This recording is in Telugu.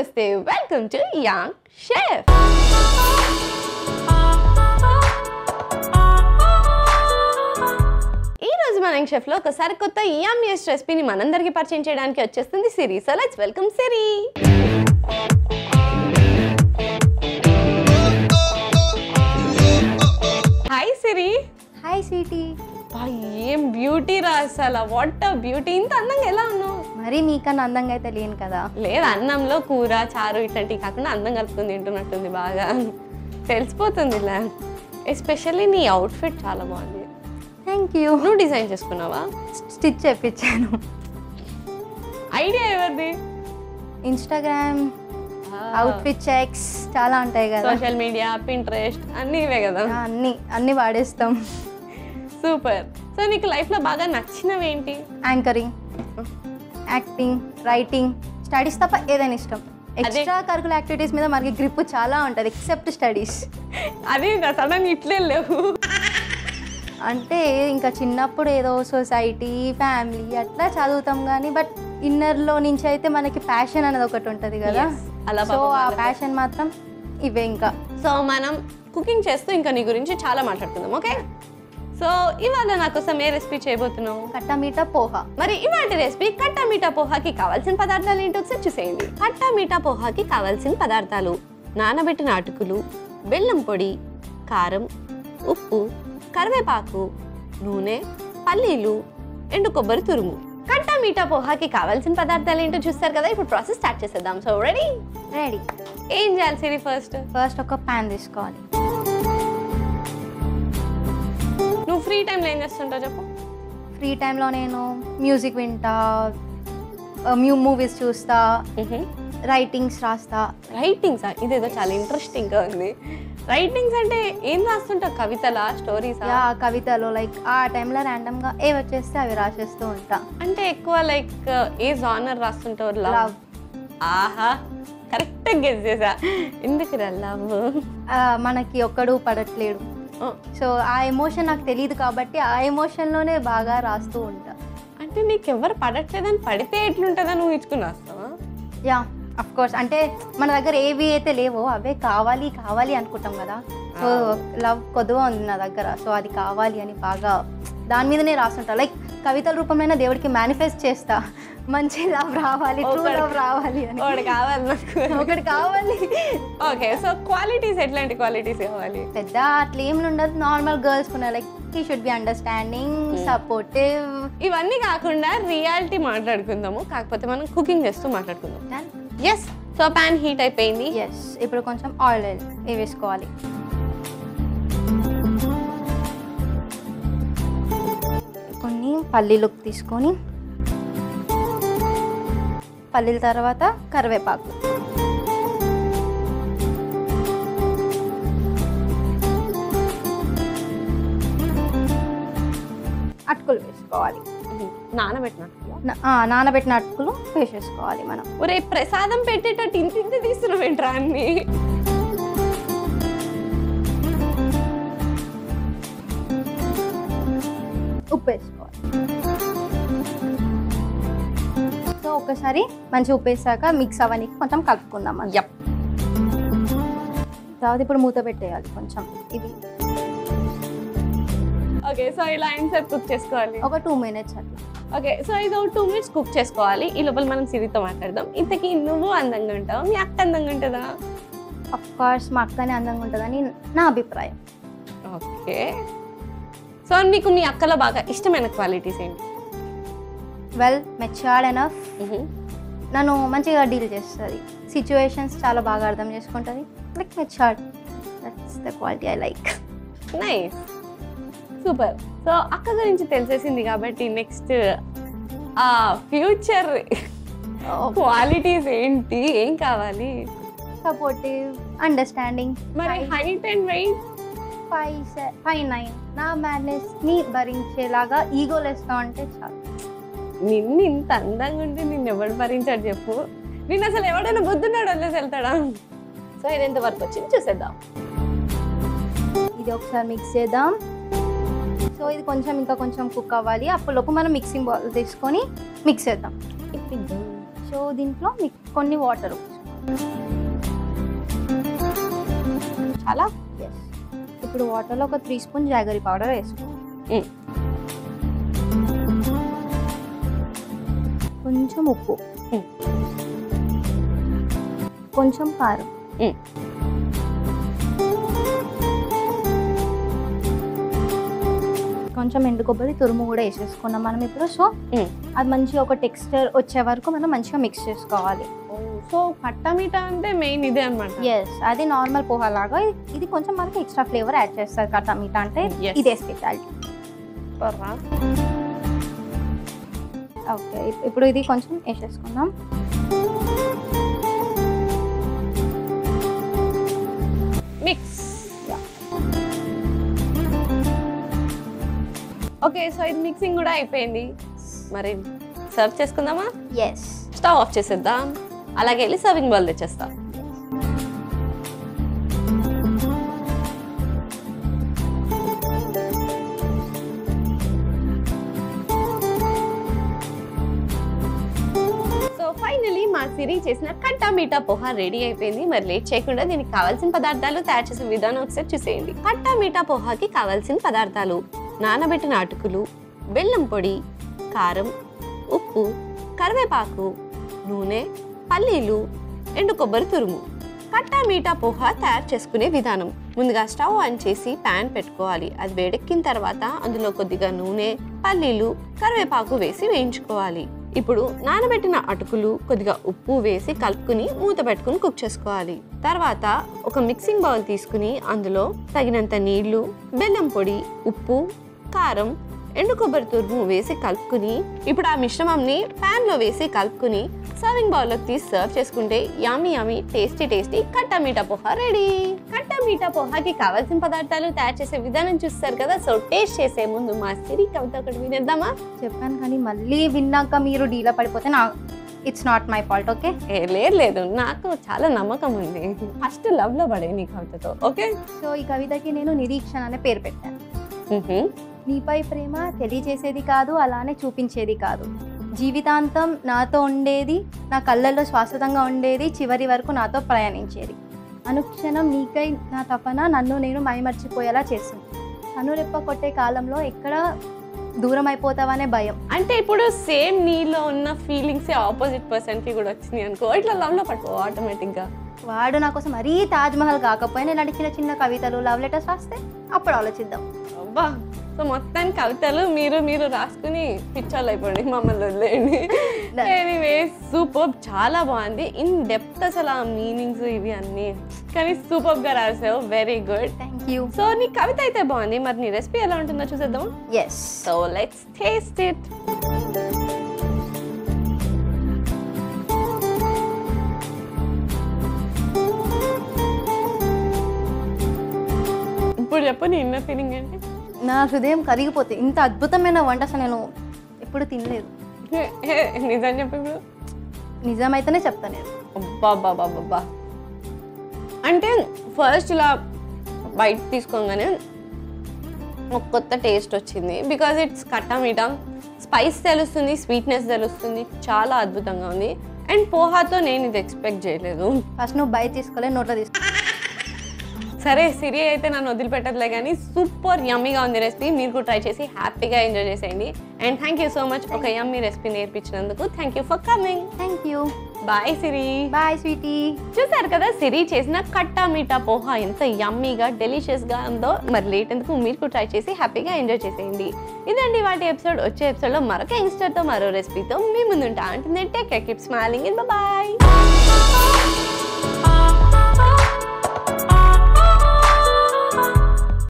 Namaste, welcome to Young Chef. ఈ రోజు మన యంగ్ షెఫ్ లో ఒకసారి కొత్త యమ్మీయెస్ట్ రెసిపీని మనందరికీ పరిచయం చేయడానికి వచ్చేస్తుంది Siri. So let's welcome Siri. Hi Siri. Hi sweetie. ఏం బ్యూటీ రా అసలు, వాట్ బ్యూటీ. ఇంత అందంగా ఎలా ఉన్నావు? మరి నీకన్నా అందంగా అయితే లేను కదా. లేదు, అన్నంలో కూర చారు ఇట్లాంటివి కాకుండా అందం కలుపుకొని తింటున్నట్టుంది, బాగా తెలిసిపోతుంది ఇలా. ఎస్పెషల్లీ నీ అవుట్ఫిట్ చాలా బాగుంది. Thank you. నువ్వు డిజైన్ చేసుకున్నావా? స్టిచ్ చేయించాను. ఐడియా ఎవరిది? ఇన్స్టాగ్రామ్, అవుట్ఫిట్ చెక్స్ చాలా ఉంటాయి కదా, సోషల్ మీడియా, పింట్రెస్ట్ అన్నీ ఇవే కదా. అన్ని వాడేస్తాం. సూపర్. సో నీకు లైఫ్లో బాగా నచ్చినవి ఏంటి? యాంకరింగ్, యాక్టింగ్, రైటింగ్, స్టడీస్ తప్ప ఏదైనా ఇష్టం. ఎక్స్ట్రా కరికులర్ యాక్టివిటీస్ మీద మనకి గ్రిప్ చాలా ఉంటుంది ఎక్సెప్ట్ స్టడీస్. అది సడన్ ఇట్లే లేవు అంటే ఇంకా చిన్నప్పుడు ఏదో సొసైటీ, ఫ్యామిలీ అట్లా చదువుతాం కానీ బట్ ఇన్నర్లో నుంచి అయితే మనకి ప్యాషన్ అనేది ఒకటి ఉంటుంది కదా. సో ఆ ప్యాషన్ మాత్రం ఇవే. ఇంకా సో మనం కుకింగ్ చేస్తూ ఇంకా నీ గురించి చాలా మాట్లాడుకుందాం, ఓకే? సో ఇవాళ నా కోసం ఏ రెసిపీ చేయబోతున్నావు? కట్టా మీఠా పోహా. మరి ఇవాటి రెసిపీ కట్టా మీఠా పోహాకి కావాల్సిన పదార్థాలు ఏంటో ఒకసారి చూసేయండి. కట్టా మీఠా పోహాకి కావాల్సిన పదార్థాలు: నానబెట్టిన అటుకులు, బెల్లం పొడి, కారం, ఉప్పు, కరివేపాకు, నూనె, పల్లీలు, ఎండు కొబ్బరి తురుము. కట్టా మీఠా పోహాకి కావాల్సిన పదార్థాలు ఏంటో చూస్తారు కదా. ఇప్పుడు ప్రాసెస్ స్టార్ట్ చేసేద్దాం. So ready? ఏం చేయాలి సిరి? ఫస్ట్ ఒక ప్యాన్ తీసుకోవాలి. నువ్వు ఫ్రీ టైంలో ఏం చేస్తుంటావు చెప్పు? ఫ్రీ టైంలో నేను మ్యూజిక్ వింటా, మూవీస్ చూస్తా, రైటింగ్స్ రాస్తా. రైటింగ్స్? ఇదేదో చాలా ఇంట్రెస్టింగ్గా ఉంది. రైటింగ్స్ అంటే ఏం రాస్తుంటావు? కవితలా, స్టోరీసా? కవితలు లైక్ ఆ టైంలో ర్యాండమ్గా ఏవి వచ్చేస్తే అవి రాసేస్తూ ఉంటా. అంటే ఎక్కువ లైక్ ఏ జానర్ రాస్తుంటావు? లవ్. ఆహా, కరెక్ట్గా గెస్ చేసా. ఎందుకు లవ్? మనకి ఒక్కడు పడట్లేడు, సో ఆ ఎమోషన్ నాకు తెలియదు కాబట్టి ఆ ఎమోషన్లోనే బాగా రాస్తూ ఉంటా. అంటే నీకు ఎవరు పడట్లేదని పడితే ఎట్లుంటుందని నువ్వు ఇచ్చుకుని రాస్తావా? Yeah, of course. అంటే మన దగ్గర ఏవి అయితే లేవో అవే కావాలి కావాలి అనుకుంటాం కదా. సో లవ్ కొద్దిగా ఉంది నా దగ్గర, సో అది కావాలి అని బాగా దాని మీదనే రాస్తుంటా. లైక్ కవితల రూపంలో దేవుడికి మేనిఫెస్ట్ చేస్తా, మంచి లవ్ రావాలి, ట్రూ లవ్ రావాలి అని. ఒకటి కావాలి. ఓకే, సో క్వాలిటీస్ ఎట్లాంటి క్వాలిటీస్ కావాలి? పెద్ద అట్లా ఏమి ఉండదు, నార్మల్ గర్ల్స్ ఉన్నాయి. Like he should be understanding, supportive. ఇవన్నీ కాకుండా రియాలిటీ మాట్లాడుకుందాము, కాకపోతే మనం కుకింగ్ చేస్తూ మాట్లాడుకుందాం. ఎస్. సో ప్యాన్ హీట్ అయిపోయింది. ఎస్. ఇప్పుడు కొంచెం ఆయిల్ వేసుకోవాలి. కొన్ని పల్లీలు తీసుకొని, పల్లీల తర్వాత కరివేపాకు, అటుకులు వేసుకోవాలి. నానబెట్టిన అటుకులు వేసేసుకోవాలి మనం. ఒరే ప్రసాదం పెట్టేటట్టు ఇంత తీస్తున్నావు ఏంట్రా అన్ని? ఉప్పు వేసుకోవాలి. సో ఒకసారి మంచి ఉప్పు వేసాక మిక్స్ అవ్వడానికి కొంచెం కలుపుకుందాం. తర్వాత ఇప్పుడు మూత పెట్టేయాలి కొంచెం. ఇది ఓకే. సో ఇలా ఎంతసేపు కుక్ చేసుకోవాలి? ఒక 2 minutes అట్లా. ఓకే, సో ఇది 2 minutes కుక్ చేసుకోవాలి. ఈ లోపల మనం సిరితో మాట్లాడదాం. ఇంతకీ నువ్వు అందంగా ఉంటావు, మీ అక్క అందంగా ఉంటుందా? అఫ్ కోర్స్ మా అక్కనే అందంగా ఉంటుందని నా అభిప్రాయం. ఓకే. సో నీకు మీ అక్కలో బాగా ఇష్టమైన క్వాలిటీస్ ఏంటి? వెల్ మెచ్యూర్డ్ ఎనఫ్, నన్ను మంచిగా డీల్ చేస్తుంది, సిచ్యువేషన్స్ చాలా బాగా అర్థం చేసుకుంటుంది. Like matured, that's the quality I like. Nice, super. So అక్క గురించి తెలిసేసింది కాబట్టి నెక్స్ట్ ఆ ఫ్యూచర్ క్వాలిటీస్ ఏంటి, ఏం కావాలి? Supportive, understanding. మరి హైట్ అండ్ వెయిట్? 5'9". నా మ్యాడ్నెస్ని భరించేలాగా ఈగోలేస్తా అంటే చాలు. నిన్ను ఇంత అందంగా ఉంటే నిన్ను ఎవడు భరించాడు చెప్పు? నిన్ను అసలు ఎవడైనా బుద్ధున్నాడు వదిలేసి వెళ్తాడా? సో ఇది ఎంతవరకు వచ్చింది చూసేద్దాం. ఇది ఒకసారి మిక్స్ చేద్దాం. సో ఇది కొంచెం ఇంకా కొంచెం కుక్ అవ్వాలి. అప్పటిలోపు మనం మిక్సింగ్ బౌల్ తీసుకొని మిక్స్ చేద్దాం. సో దీంట్లో కొన్ని వాటర్ చాలా ఎస్. ఇప్పుడు వాటర్లో ఒక 3 స్పూన్ జాగరీ పౌడర్ వేసుకో. కొంచెం ఉప్పు, కొంచెం కారం, కొంచెం ఎండు కొబ్బరి తురుము కూడా వేసేసుకున్నాం మనం ఇప్పుడు. సో అది మంచిగా ఒక టెక్స్చర్ వచ్చే వరకు మనం మంచిగా మిక్స్ చేసుకోవాలి. సో కట్టా మీఠా అంటే మెయిన్ ఇదే అనమాట. ఎస్, అది నార్మల్ పోహా లాగా. ఇది కొంచెం మనకి ఎక్స్ట్రా ఫ్లేవర్ యాడ్ చేస్తారు. కట్టా మీఠా అంటే ఇదే స్పెషాలిటీ. ఓకే, ఇప్పుడు ఇది కొంచెం వేసేసుకుందాం. మిక్స్. ఓకే, సో ఇది మిక్సింగ్ కూడా అయిపోయింది. మరి సర్వ్ చేసుకుందామా? ఎస్. స్టవ్ ఆఫ్ చేసేద్దాం. అలాగే వెళ్ళి సర్వింగ్ బౌల్ తెచ్చేస్తాం. సో ఫైనలీ మా సిరి చేసిన కట్టా మీఠా పోహా రెడీ అయిపోయింది. మరి లేట్ చేయకుండా దీనికి కావాల్సిన పదార్థాలు తయారు చేసే విధానం ఒకసారి చూసేయండి. కట్టా మీఠా పోహాకి కావాల్సిన పదార్థాలు: నానబెట్టిన అటుకులు, బెల్లం పొడి, కారం, ఉప్పు, కరివేపాకు, నూనె, పల్లీలు, ఎండు కొబ్బరి తురుము. కట్టా మీఠా పోహా తయారు చేసుకునే విధానం: ముందుగా స్టవ్ ఆన్ చేసి ప్యాన్ పెట్టుకోవాలి. అది వేడెక్కిన తర్వాత అందులో కొద్దిగా నూనె, పల్లీలు, కరివేపాకు వేసి వేయించుకోవాలి. ఇప్పుడు నానబెట్టిన అటుకులు, కొద్దిగా ఉప్పు వేసి కలుపుకుని మూత పెట్టుకుని కుక్ చేసుకోవాలి. తర్వాత ఒక మిక్సింగ్ బౌల్ తీసుకుని అందులో తగినంత నీళ్లు, బెల్లం పొడి, ఉప్పు, కారం, ఎండు కొబ్బరి తురుము వేసి కలుపుకుని ఇప్పుడు ఆ మిశ్రమంని ప్యాన్ లో వేసి కలుపుకుని సర్వింగ్ బౌల్లోకి తీసి సర్వ్ చేసుకుంటే యమ్మీ యమ్మీ టేస్టీ టేస్టీ కట్టా మీఠా పోహా రెడీ. కట్టా మీఠా పోహాకి కావాల్సిన పదార్థాలు తయారు చేసే విధానం చూస్తారు కదా. సో టేస్ట్ చేసే ముందు మా సిరి కవిత ఒకటి వినేద్దామా? చెప్పాను కానీ మళ్ళీ విన్నాక మీరు డీలా పడిపోతే it's not my fault. Okay, లేదు, నాకు చాలా నమ్మకం ఉంది. ఫస్ట్ లవ్ లో పడే నీ కవితతో. ఓకే, సో ఈ కవితకి నేను నిరీక్షణ అనే పేరు పెట్టాను. నీపై ప్రేమ తెలియజేసేది కాదు, అలానే చూపించేది కాదు. జీవితాంతం నాతో ఉండేది, నా కళ్ళల్లో శాశ్వతంగా ఉండేది, చివరి వరకు నాతో ప్రయాణించేది. అనుక్షణం నీకై నా తపన నన్ను నేను మైమర్చిపోయేలా చేసింది. కనురెప్ప కొట్టే కాలంలో ఎక్కడ దూరం అయిపోతావనే భయం. అంటే ఇప్పుడు సేమ్ నీలో ఉన్న ఫీలింగ్స్ ఆపోజిట్ పర్సన్ కి కూడా వచ్చినాయి అనుకో, ఇట్లా లవ్ లో పట్టుకో ఆటోమేటిక్ గా. వాడు నా కోసం మరీ తాజ్ మహల్ కాకపోయినా ఇలాంటి చిన్న చిన్న కవితలు, లవ్ లెటర్స్ రాస్తే అప్పుడు ఆలోచిద్దాం. అబ్బా, సో మొత్తానికి కవితలు మీరు రాసుకుని పిచ్చోళ్ళు అయిపోండి, మమ్మల్ని వదిలేయండి. ఎనీవే, సూపర్, చాలా బాగుంది. ఇన్ డెప్త్ అసలు ఆ మీనింగ్స్ ఇవి అన్నీ, కానీ సూపర్ గా రాసావు. Very good, thank you. So నీ కవిత అయితే బాగుంది. మరి నీ రెసిపీ ఎలా ఉంటుందో చూసేద్దాం. Yes, so let's taste it. ఇప్పుడు చెప్పు నీ ఇన్నర్ ఫీలింగ్ ఏంటి? నా హృదయం కరిగిపోతే ఇంత అద్భుతమైన వంట అసలు నేను ఎప్పుడు తినలేదు. నిజం చెప్పు ఇప్పుడు. నిజమైతేనే చెప్తా నేను. అబ్బా, అంటే ఫస్ట్ ఇలా బయట తీసుకోగానే ఒక కొత్త టేస్ట్ వచ్చింది. Because it's Katta meetha, spice తెలుస్తుంది, స్వీట్నెస్ తెలుస్తుంది, చాలా అద్భుతంగా ఉంది. అండ్ పోహాతో నేను ఇది ఎక్స్పెక్ట్ చేయలేదు. ఫస్ట్ నువ్వు బయట తీసుకోలేదు, నోట్లో తీసుకో. సరే, సిరి అయితే నన్ను వదిలిపెట్టదులే, కానీ సూపర్ యమ్మీగా ఉంది రెసిపీ. మీరు కూడా ట్రై చేసి హ్యాపీగా ఎంజాయ్ చేసేయండి. And thank you so much ఒక యమ్మీ రెసిపీ నేర్పించినందుకు. Thank you for coming. Thank you. Bye Siri. Bye sweetie. చూసారు కదా సిరి చేసిన కట్టా మీఠా పోహా ఎంత యమ్మీగా డెలిషియస్గా ఉందో. మరి లేట్ ఎందుకు, మీరు కూడా ట్రై చేసి హ్యాపీగా ఎంజాయ్ చేసేయండి. ఇదండి వాటి ఎపిసోడ్. వచ్చే ఎపిసోడ్లో మరొక యంగ్స్టర్తో మరో రెసిపీతో మీ ముందుంటా. అంటే take care, keep smiling, bye.